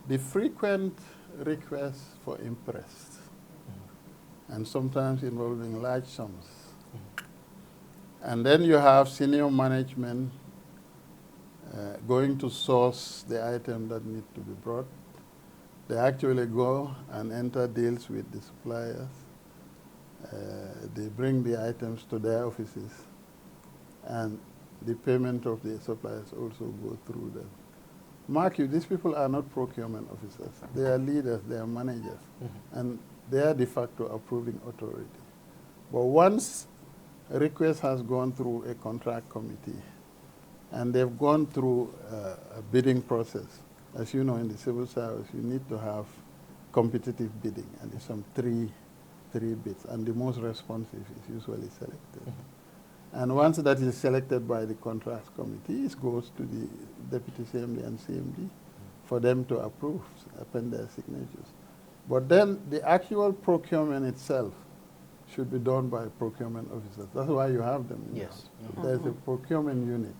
the frequent requests for interest, and sometimes involving large sums. And then you have senior management going to source the item that need to be brought. They actually go and enter deals with the suppliers. They bring the items to their offices, and the payment of the suppliers also go through them. Mark you, these people are not procurement officers. They are leaders, they are managers, and they are de facto approving authority. But once a request has gone through a contract committee, and they've gone through a bidding process, as you know, in the civil service, you need to have competitive bidding, and there's some three bids, and the most responsive is usually selected. And once that is selected by the contract committee, it goes to the deputy CMD and CMD for them to approve, append their signatures. But then the actual procurement itself should be done by procurement officers. That's why you have them. Yes. There's a procurement unit.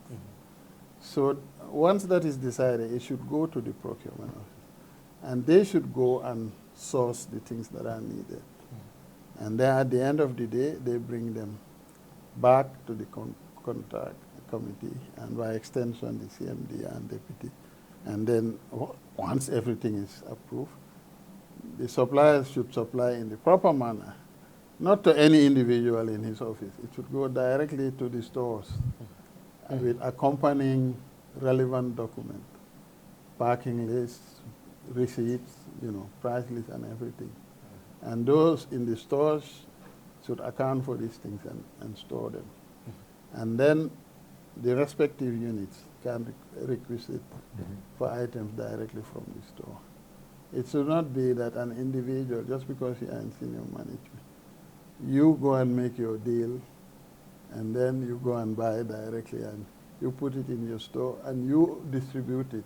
So once that is decided, it should go to the procurement office. And they should go and source the things that are needed. And then at the end of the day, they bring them back to the contract committee, and by extension, the CMD and deputy. And then once everything is approved, the suppliers should supply in the proper manner, not to any individual in his office. It should go directly to the stores with accompanying relevant document, parking lists, receipts, price list and everything. And those in the stores should account for these things and store them. And then the respective units can requisition for items directly from the store. It should not be that an individual, just because you are in senior management, you go and make your deal, and then you go and buy directly, and you put it in your store, and you distribute it,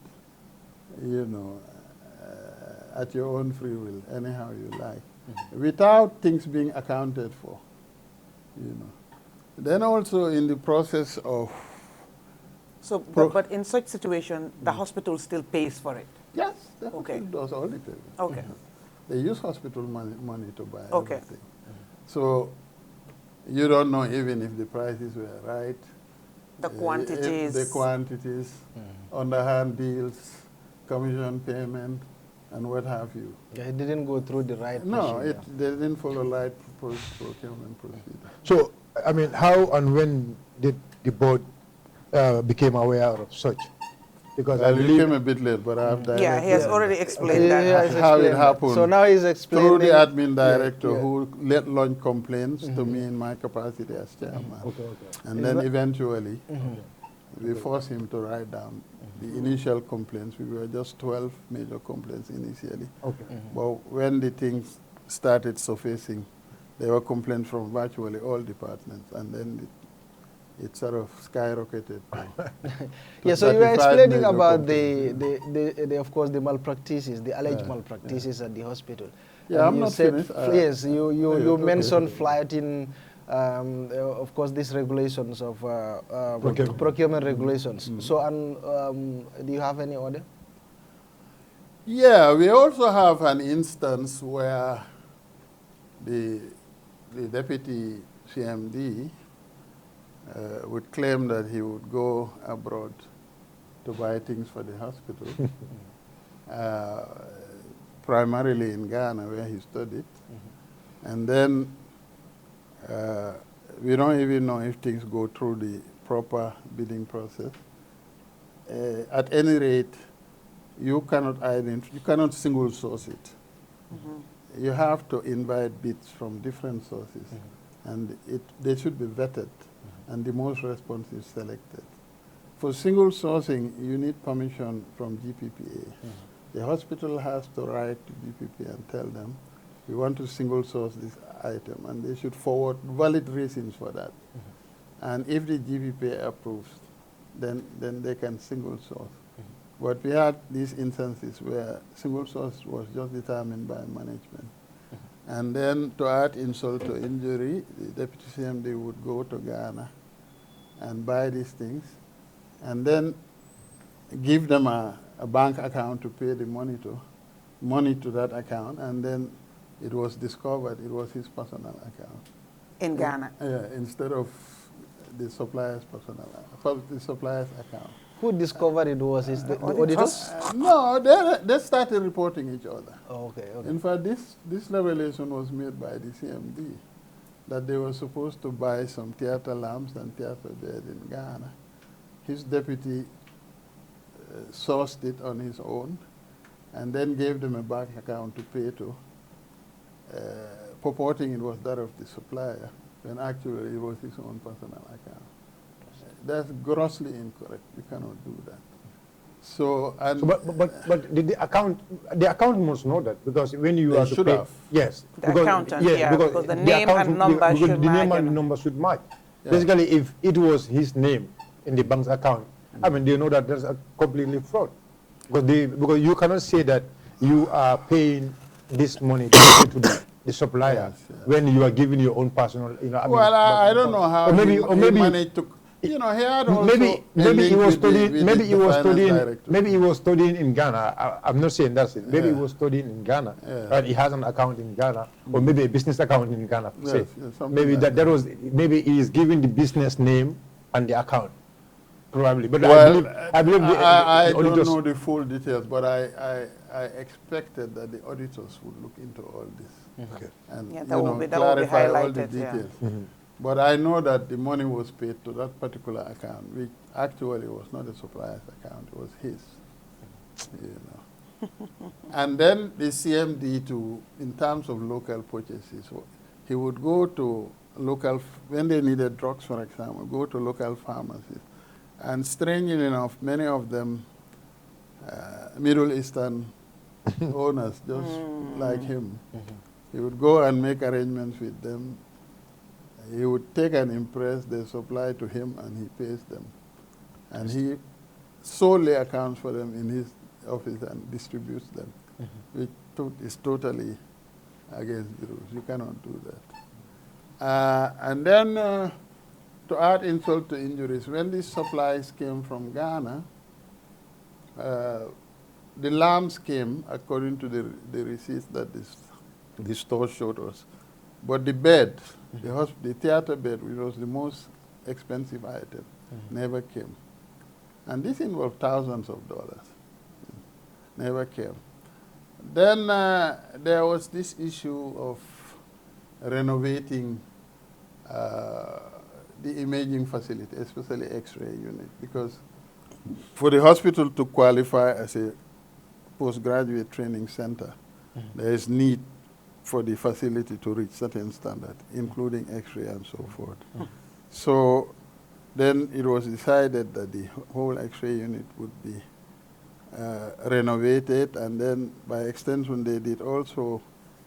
at your own free will, anyhow you like, without things being accounted for, Then also in the process of... So, but in such situation, the hospital still pays for it? Yes, the hospital does all the payment. Okay. They use hospital money to buy everything. So you don't know even if the prices were right. The quantities. The quantities, underhand deals, commission payment, and what have you. Yeah, it didn't go through the right procedure. No, they didn't follow right procurement procedure. So, I mean, how and when did the board became aware of such? Because I became a bit late, but I have directed. Yeah, he has already explained that. How it happened. So now he's explaining. Through the admin director who launched complaints to me in my capacity as chairman. And then eventually, we forced him to write down the initial complaints. We were just 12 major complaints initially. But when the things started surfacing, there were complaints from virtually all departments, and then it sort of skyrocketed. Yeah, so you were explaining about the of course, the malpractices, the alleged malpractices at the hospital. Yeah, I'm not finished. Yes, you mentioned flighting, of course, these regulations of procurement regulations. So, do you have any order? Yeah, we also have an instance where the deputy CMD would claim that he would go abroad to buy things for the hospital, primarily in Ghana, where he studied. And then we don't even know if things go through the proper bidding process. At any rate, you cannot single source it. You have to invite bids from different sources, and they should be vetted, and the most responsive selected. For single sourcing, you need permission from GPPA. The hospital has to write to GPPA and tell them, we want to single source this item, and they should forward valid reasons for that. And if the GPPA approves, then they can single source. But we had these instances where single source was just determined by management. And then to add insult to injury, the deputy CMD would go to Ghana and buy these things, and then give them a a bank account to pay the money to that account, and then it was discovered it was his personal account. In Ghana? Yeah, instead of the supplier's the supplier's account. Who discovered it was the auditors? No, they started reporting each other. Oh, okay, okay. In fact, this revelation was made by the CMD, that they were supposed to buy some theater lamps and theater bed in Ghana. His deputy sourced it on his own and then gave them a bank account to pay to, purporting it was that of the supplier, when actually it was his own personal account. That's grossly incorrect. You cannot do that. So, but the accountant must know that, because when you are should to pay, have. yes, The accountant, yeah, because the name and number should match. The name and number should match. Yeah. Basically, if it was his name in the bank's account, I mean, they know that that's a completely fraud, because you cannot say that you are paying this money to the supplier, yes, yeah, when you are giving your own personal, you know. I don't know how or maybe managed to. You know, he had also maybe he was studying. Maybe he was studying. Director. Maybe he was studying in Ghana. I'm not saying that's it. Maybe he was studying in Ghana. Yeah. Right? He has an account in Ghana, or maybe a business account in Ghana. Yes, Say. yes, Maybe like that was. Maybe he is giving the business name and the account, probably. But Well, I believe I the don't auditors. know the full details, but I expected that the auditors would look into all this Okay. and Yeah, that will be clarify all the highlighted, yeah. details. But I know that the money was paid to that particular account, which actually was not a supplier's account, it was his. You know. And then the CMD, in terms of local purchases, he would go to when they needed drugs, for example, go to local pharmacies. And strangely enough, many of them, Middle Eastern owners, just like him, he would go and make arrangements with them. He would take and impress, they supply to him, and he pays them. And he solely accounts for them in his office and distributes them, which is totally against the rules. You cannot do that. And then, to add insult to injuries, when these supplies came from Ghana, the lamps came according to the receipts that the store showed us. But the bed, the theater bed, which was the most expensive item, never came. And this involved thousands of dollars. Never came. Then there was this issue of renovating the imaging facility, especially X-ray unit, because for the hospital to qualify as a postgraduate training center, there is need for the facility to reach certain standard, including X-ray and so forth. So then it was decided that the whole X-ray unit would be renovated, and then by extension they did also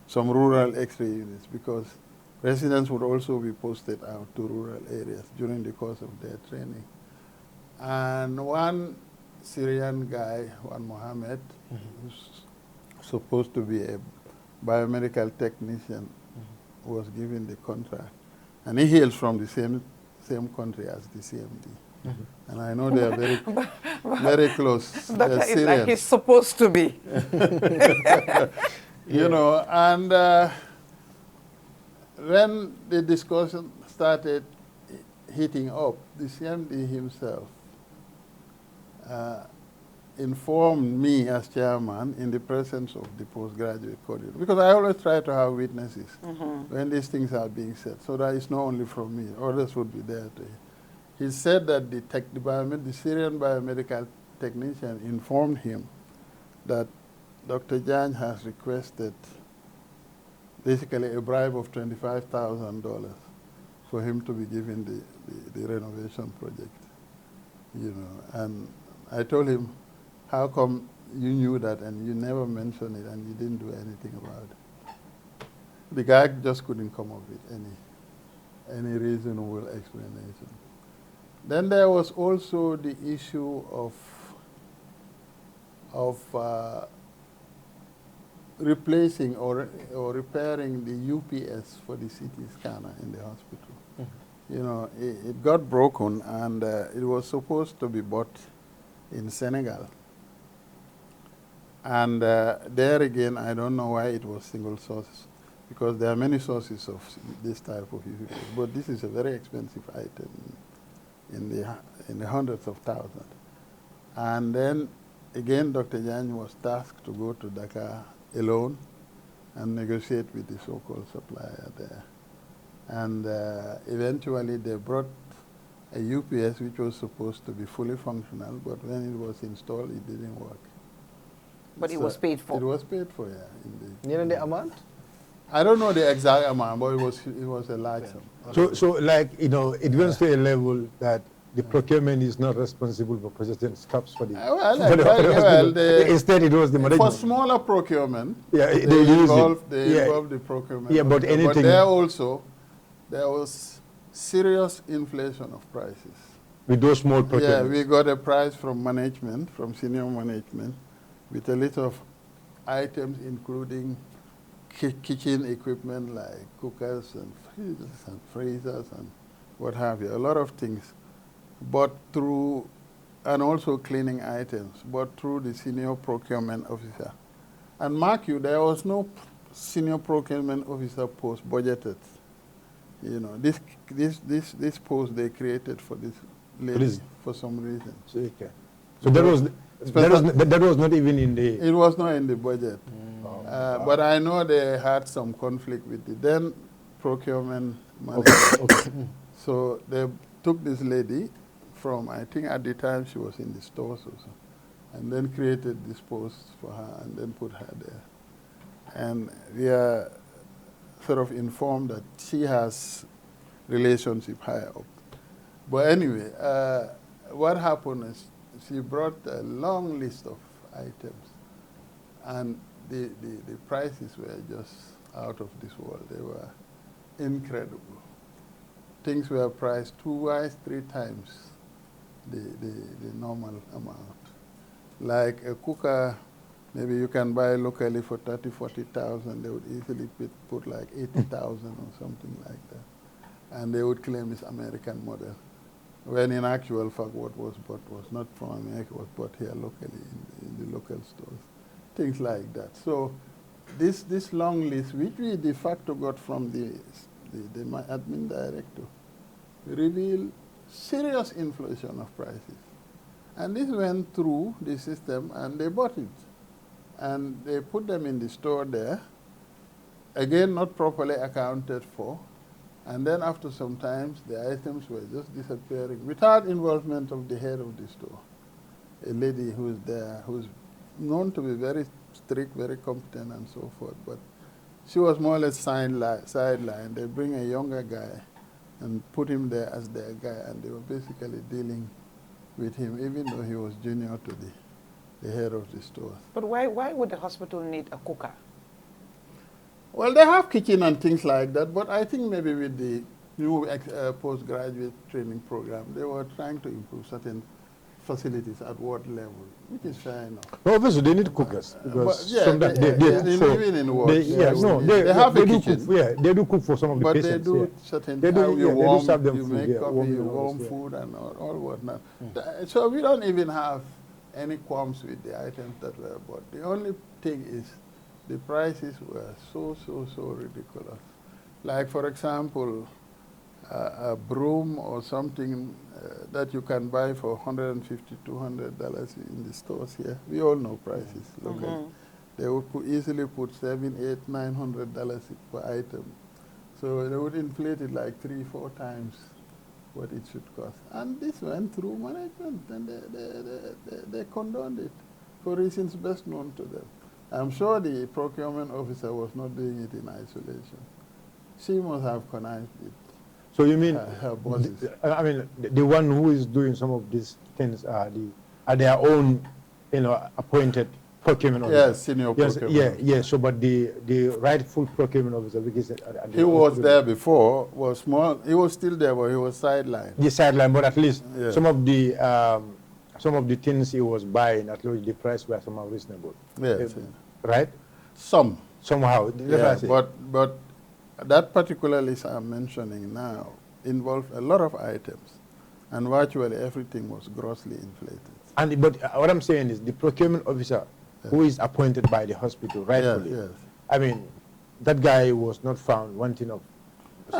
some rural X-ray units, because residents would also be posted out to rural areas during the course of their training. And one Syrian guy, one Mohammed, who's supposed to be a biomedical technician, was given the contract. And he hails from the same country as the CMD. And I know they are very, very close. Doctor, it's like he's supposed to be. You know, and when the discussion started heating up, the CMD himself informed me as chairman in the presence of the postgraduate coordinator, because I always try to have witnesses when these things are being said, so that it's not only from me, others would be there too. He said that the Syrian biomedical technician informed him that Dr. Jan has requested basically a bribe of $25,000 for him to be given the renovation project. You know, and I told him, how come you knew that and you never mentioned it and you didn't do anything about it? The guy just couldn't come up with any reasonable explanation. Then there was also the issue of replacing or repairing the UPS for the CT scanner in the hospital. You know, it got broken, and it was supposed to be bought in Senegal. And there again, I don't know why it was single source, because there are many sources of this type of UPS. But this is a very expensive item in the hundreds of thousands. And then again, Dr. Jany was tasked to go to Dakar alone and negotiate with the so-called supplier there. And eventually they brought a UPS which was supposed to be fully functional, but when it was installed, it didn't work. But it was paid for. It was paid for, yeah, indeed. You know the amount? I don't know the exact amount, but it was a large sum. So like, you know, it goes to a level that the procurement is not responsible for purchasing stuffs for the, instead it was the management. For smaller procurement, yeah, they involve the procurement. Yeah, but anything. But there also, there was serious inflation of prices. With those small procurements? Yeah, we got a price from management, from senior management, with a list of items including kitchen equipment like cookers and freezers and what have you, a lot of things. But through, and also cleaning items, but through the senior procurement officer. And mark you, there was no senior procurement officer post budgeted. You know, this post they created for this lady for some reason. Okay. So that was not even in the... It was not in the budget. But I know they had some conflict with the then procurement manager. Okay. So they took this lady from, I think at the time she was in the stores also, and then created this post for her and then put her there. And we are sort of informed that she has relationship higher up. But anyway, what happened is she brought a long list of items, and the prices were just out of this world. They were incredible. Things were priced 2x, 3 times the normal amount. Like a cooker, maybe you can buy locally for 30,000, 40,000. They would easily put like 80,000 or something like that. And they would claim it's American model. When in actual fact, what was bought was not from America, was bought here locally in the local stores. Things like that. So this long list, which we de facto got from the admin director, revealed serious inflation of prices. And this went through the system and they bought it. And they put them in the store there, again not properly accounted for. And then after some time, the items were just disappearing without involvement of the head of the store. A lady who's there, who's known to be very strict, very competent and so forth, but she was more or less sidelined. They bring a younger guy and put him there as their guy, and they were basically dealing with him, even though he was junior to the head of the store. But why would the hospital need a cooker? Well, they have kitchen and things like that, but I think maybe with the new postgraduate training program, they were trying to improve certain facilities at ward level, which is fair enough. Well, obviously they need cookers because even in wards. They have a kitchen. They do cook for some of the patients. But they do certain they do, you warm, serve them you food, make coffee, you warm warm food and all whatnot. So we don't even have any qualms with the items that were bought. The only thing is the prices were so ridiculous. Like, for example, a broom or something that you can buy for $150, $200 in the stores here. We all know prices locally. They would easily put $700, $800, $900 per item. So they would inflate it like 3-4 times what it should cost. And this went through management, and they condoned it for reasons best known to them. I'm sure the procurement officer was not doing it in isolation. She must have connived with So you mean, her bosses. the one who is doing some of these things are their own, appointed procurement officer? Yes, senior procurement. Yes. So, but the rightful procurement officer, because he was there before, was small. He was still there, but he was sidelined. The sideline, but at least some of the things he was buying, at least the price were somehow reasonable. Yes. Right? Somehow. Yeah, but that particular list I'm mentioning now involved a lot of items, and virtually everything was grossly inflated. But what I'm saying is the procurement officer who is appointed by the hospital, rightfully. Yes. I mean, that guy was not found wanting of.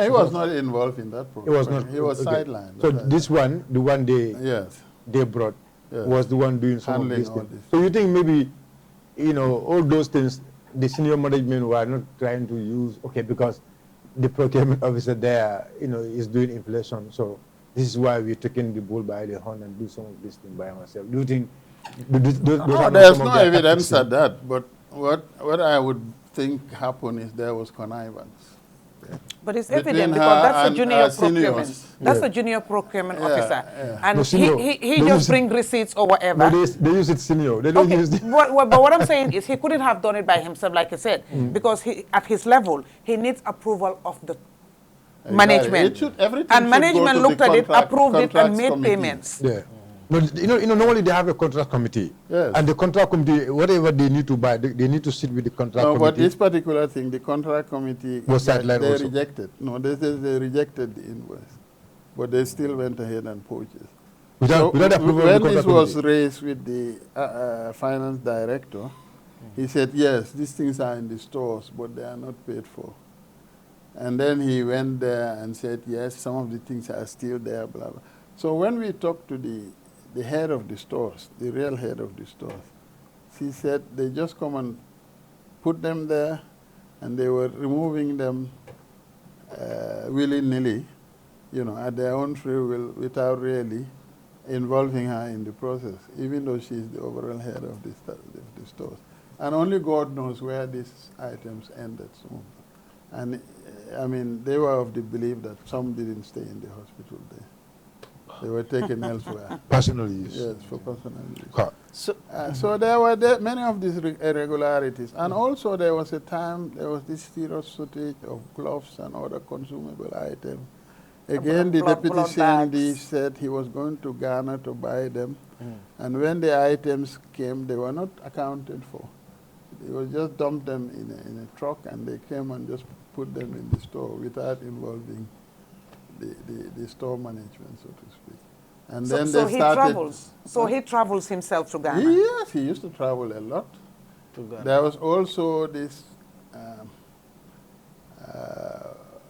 He was not involved in that program. He was not. He was okay. sidelined. So this one, the one they brought, was the one doing some handling of all these things. this. So you think maybe, all those things, the senior management were not trying to use, because the procurement officer there, is doing inflation. So this is why we're taking the bull by the horn and do some of this thing by ourselves. Do you think? There's no evidence of that. But what I would think happened is there was connivance. But it's Between evident because that's a and junior seniors. procurement. That's a junior procurement officer. And No, senior. he just bring receipts or whatever. No, they use it senior. They don't use it. But what I'm saying is he couldn't have done it by himself, like I said, because at his level, he needs approval of the management. And management looked at it, approved it, and made payments. Yeah. No, normally they have a contract committee. Yes. And the contract committee, whatever they need to buy, they need to sit with the contract committee. No, but this particular thing, the contract committee, was sidelined they also. rejected. No, they rejected the invoice. But they still went ahead and purchased. Without approval of the when contract this was committee. raised with the finance director, he said, yes, these things are in the stores, but they are not paid for. And then he went there and said, yes, some of the things are still there, blah, blah. So when we talked to the head of the stores, the real head of the stores, she said they just come and put them there, and they were removing them willy-nilly, at their own free will, without really involving her in the process, even though she's the overall head of the stores. And only God knows where these items ended soon. And, I mean, they were of the belief that some didn't stay in the hospital there. They were taken elsewhere. Personal use. Yes, for personal use. Huh. So there were many of these irregularities. And also there was a time, there was this serious shortage of gloves and other consumable items. Again, the deputy CMD said he was going to Ghana to buy them. And when the items came, they were not accounted for. They would just dump them in a truck, and they came and just put them in the store without involving the store management, so to speak. And then they started. So he travels himself to Ghana? Yes, he used to travel a lot. To Ghana. There was also this,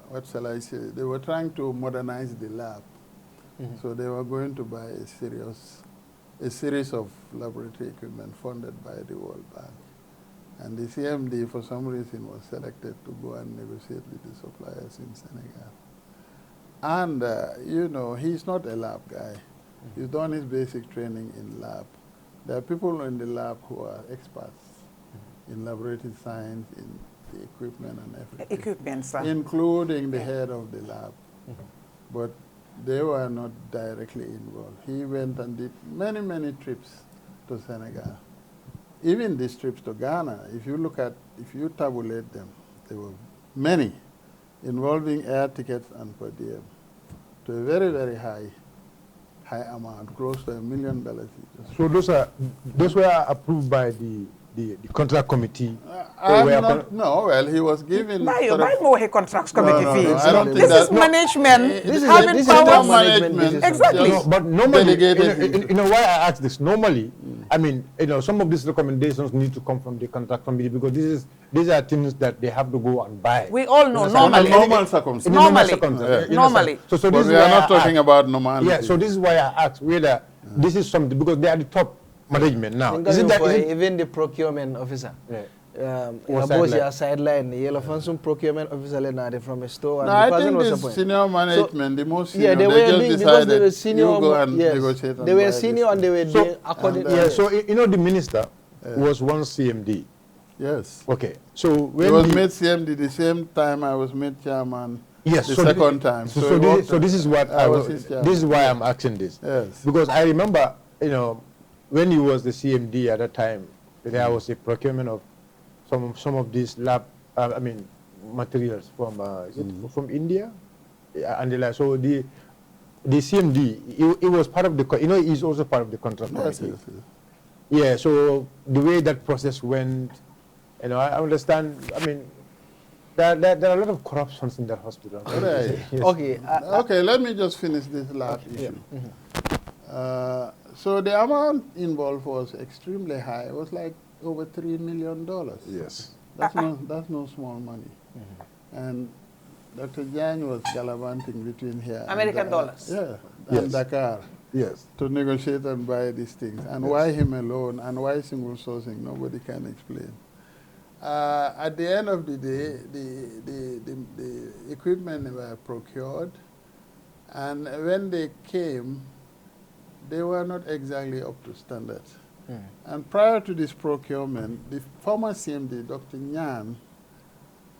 what shall I say, they were trying to modernize the lab. So they were going to buy a series of laboratory equipment funded by the World Bank. And the CMD, for some reason, was selected to go and negotiate with the suppliers in Senegal. And, he's not a lab guy. He's done his basic training in lab. There are people in the lab who are experts in laboratory science, in the equipment and everything. Equipment, sir. Including the head of the lab. But they were not directly involved. He went and did many, many trips to Senegal. Even these trips to Ghana, if you tabulate them, there were many involving air tickets and per diem to a very, very high amount, close to $1 million. So those were approved by the contract committee? No, well, he was given... Why more a contracts committee fees? I don't think this is management. This is having powers. management. Exactly. No, but normally, why I ask this, normally, I mean, some of these recommendations need to come from the contract committee because these are things that they have to go and buy. We all know, normally. Normal circumstances. Normally. So but this we are not talking about normality. Yeah, so this is why I asked whether this is something, because they are the top management now. Is it that, even the procurement officer? Sideline. Sideline. Procurement officer from a store. No, I think the senior management, the most senior, they were just decided they were senior, you go and negotiate. They were senior and they were doing according. So the minister was one CMD. Yes. Okay. So when he was made CMD the same time I was made chairman. Yes. The second time. So this is what this is why I'm asking this. Yes. Because I remember, when he was the CMD at that time, there was a procurement of some of these lab, materials from from India, and so the CMD, it was part of the, he's also part of the contract committee. Yes. Yeah. So the way that process went, I understand. I mean, there are a lot of corruptions in that hospital. Right. Yes. Okay. Okay. Let me just finish this lab issue. Yeah. So the amount involved was extremely high. It was like over $3 million. Yes. That's no small money. And Dr. Jang was gallivanting between here American dollars. Yeah, Yes. and Dakar. Yes. To negotiate and buy these things. And why him alone, and why single sourcing, nobody can explain. At the end of the day, the equipment were procured, and when they came, they were not exactly up to standard. And prior to this procurement, the former CMD, Dr. Nyan,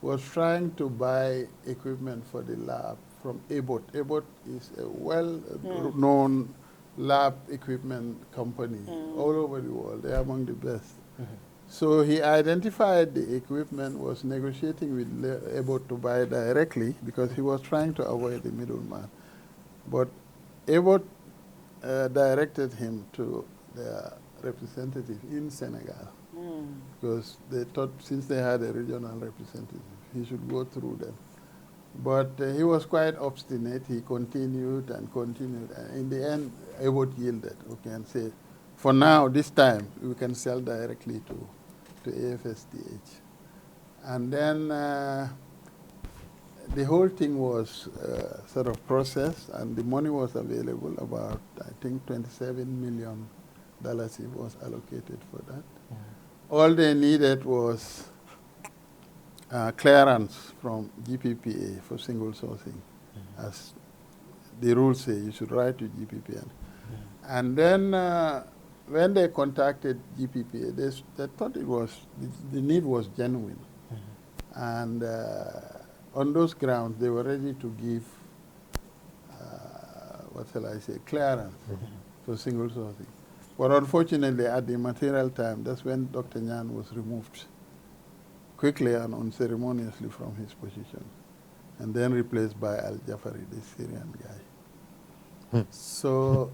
was trying to buy equipment for the lab from EFSTH. EFSTH is a well-known lab equipment company all over the world. They are among the best. So he identified the equipment, was negotiating with EFSTH to buy directly because he was trying to avoid the middleman. But EFSTH directed him to their representative in Senegal because they thought since they had a regional representative, he should go through them. But he was quite obstinate. He continued and continued. And in the end, EFSTH yielded, okay, and said, for now, this time, we can sell directly to EFSTH. And then the whole thing was sort of processed, and the money was available, about, I think, $27 million was allocated for that. All they needed was clearance from GPPA for single sourcing. As the rules say, you should write to GPPA. And then when they contacted GPPA, they thought it was, the need was genuine. And on those grounds, they were ready to give, what shall I say, clearance for single sourcing. But unfortunately, at the material time, that's when Dr. Nyan was removed quickly and unceremoniously from his position, and then replaced by Al-Jafari, the Syrian guy. So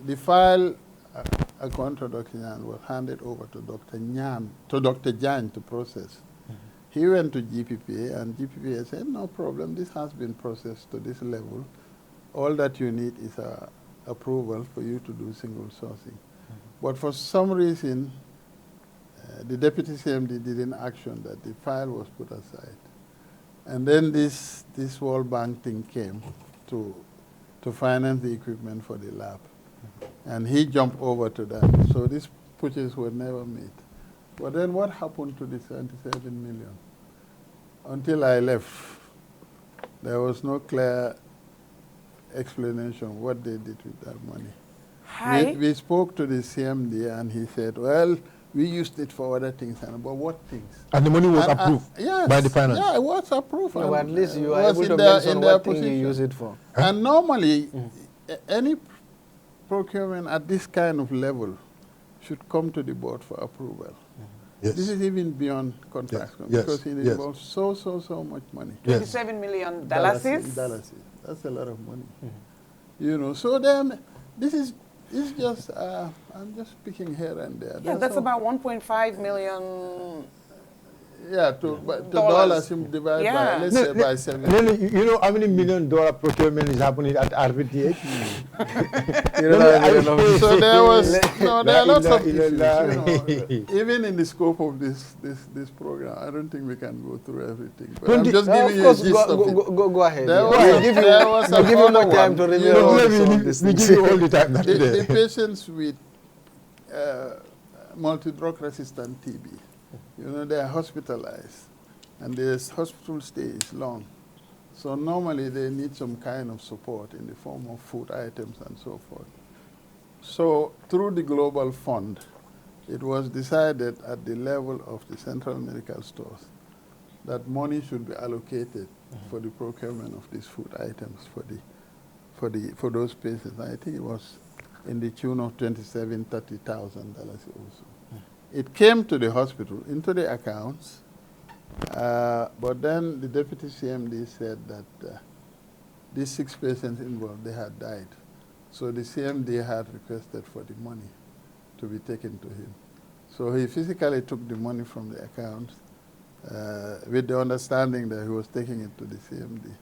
the file, according to Dr. Nyan, was handed over to Dr. Jan to process. He went to GPPA, and GPPA said, no problem, this has been processed to this level. All that you need is approval for you to do single sourcing. But for some reason, the deputy CMD didn't action that. The file was put aside. And then this World Bank thing came to finance the equipment for the lab. And he jumped over to that. So these purchases were never made. But then what happened to the 77 million? Until I left, there was no clear explanation what they did with that money. We spoke to the CMD, and he said, well, we used it for other things. But what things? And the money was approved yes, by the finance? Yeah, it was approved. No, at least you are able to mention what thing you use it for. And normally, any procurement at this kind of level should come to the board for approval. Yes. This is even beyond contract because it involves so much money. $27 million. That's a lot of money. You know, so then this is just, I'm just picking here and there. Yeah, that's about 1.5 million. Yeah, to dollars divided by, let's say, by 7. You know how many $1 million procurement is happening at RVTH? So there are lots of issues, you know, even in the scope of this program. I don't think we can go through everything. But I'm just giving you a gist of it. Go ahead. I'll give you more time to review all this. We give you all the time. The patients with multi-drug resistant TB, you know, they are hospitalized, and their hospital stay is long. So normally they need some kind of support in the form of food items and so forth. So through the Global Fund, it was decided at the level of the central medical stores that money should be allocated for the procurement of these food items for those patients. I think it was in the tune of $27,000, $30,000 also. It came to the hospital, into the accounts, but then the deputy CMD said that these 6 patients involved, they had died. So the CMD had requested for the money to be taken to him. So he physically took the money from the accounts with the understanding that he was taking it to the CMD.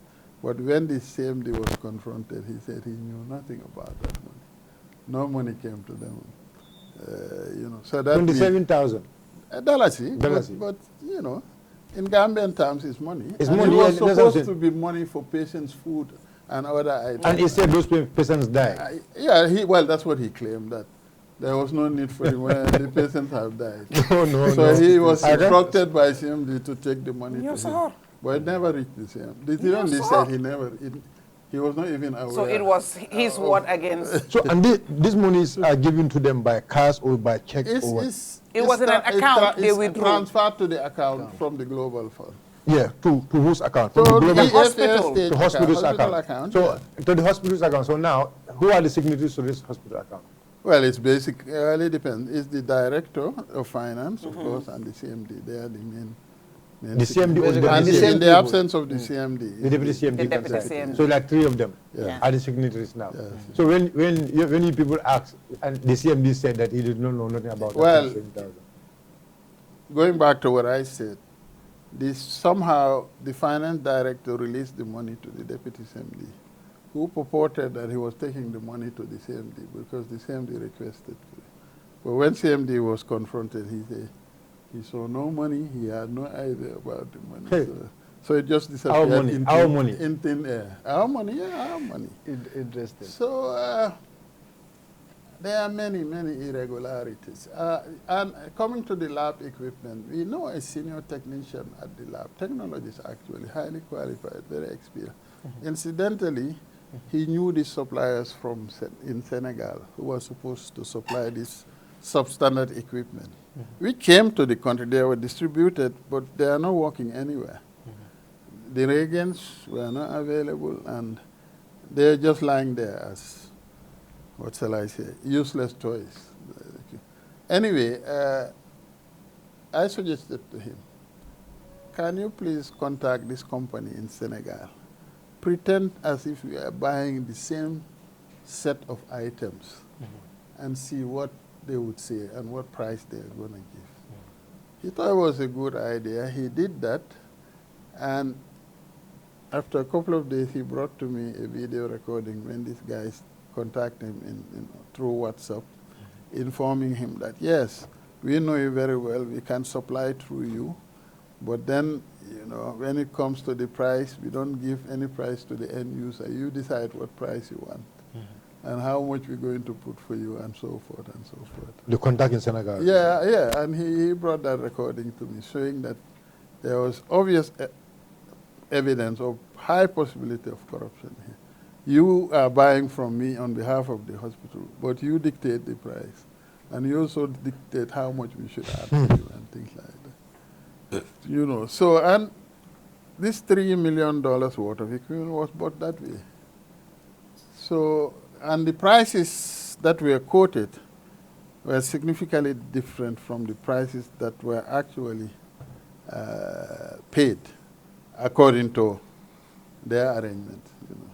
But when the CMD was confronted, he said he knew nothing about that money. No money came to them. You know, so that 27,000 dollars. But you know, in Gambian terms, it's money. It's and money. It was Yeah, supposed to be money for patients' food and other items. And he said those patients died. Yeah, well, that's what he claimed, that there was no need for it when the patients have died. No. He was instructed by CMD to take the money Yes, to him. sir. But it never reached the CMD. Yes, They sir. said he was not even aware. So it was his word against. So, and these monies are given to them by cash or by check or what? It was in an account they withdrew. Transferred to the account from the global fund. Yeah, to whose account? So From the global hospital. to hospital's hospital account. account. So, to the hospital's account. So now, who are the signatories to this hospital account? Well, it's basic. It depends. It's the director of finance, of course, and the CMD. They are the main. The CMD or the and deputy in the absence of the CMD. The deputy CMD. The deputy CMD. So like 3 of them Yeah. are the signatories now. Yes. So when you people ask, and the CMD said that he did not know nothing about Well, that 27,000. Going back to what I said, somehow the finance director released the money to the deputy CMD, who purported that he was taking the money to the CMD because the CMD requested it. But when CMD was confronted, he said he saw no money, he had no idea about the money. Hey. So it just disappeared Our money. In thin air. Our money, yeah, our money. Interesting. So there are many irregularities. And coming to the lab equipment, we know a senior technician at the lab, technologist actually, highly qualified, very experienced. Incidentally, he knew the suppliers in Senegal who were supposed to supply this substandard equipment. We came to the country, they were distributed, but they are not working anywhere. The reagents were not available, and they're just lying there as, what shall I say, useless toys. Anyway, I suggested to him, can you please contact this company in Senegal? Pretend as if we are buying the same set of items and see what they would say and what price they're going to give. He thought it was a good idea. He did that, and after a couple of days, he brought to me a video recording when these guys contacted him through WhatsApp, informing him that, yes, we know you very well, we can supply through you, but then, you know, when it comes to the price, we don't give any price to the end user. You decide what price you want and how much we're going to put for you, and so forth and so forth. The contact in Senegal. Yeah, and he brought that recording to me, showing that there was obvious evidence of high possibility of corruption here. You are buying from me on behalf of the hospital, but you dictate the price, and you also dictate how much we should add to you and things like that. You know, so, and this $3 million worth of equipment was bought that way. So, and the prices that were quoted were significantly different from the prices that were actually paid according to their arrangement. You know.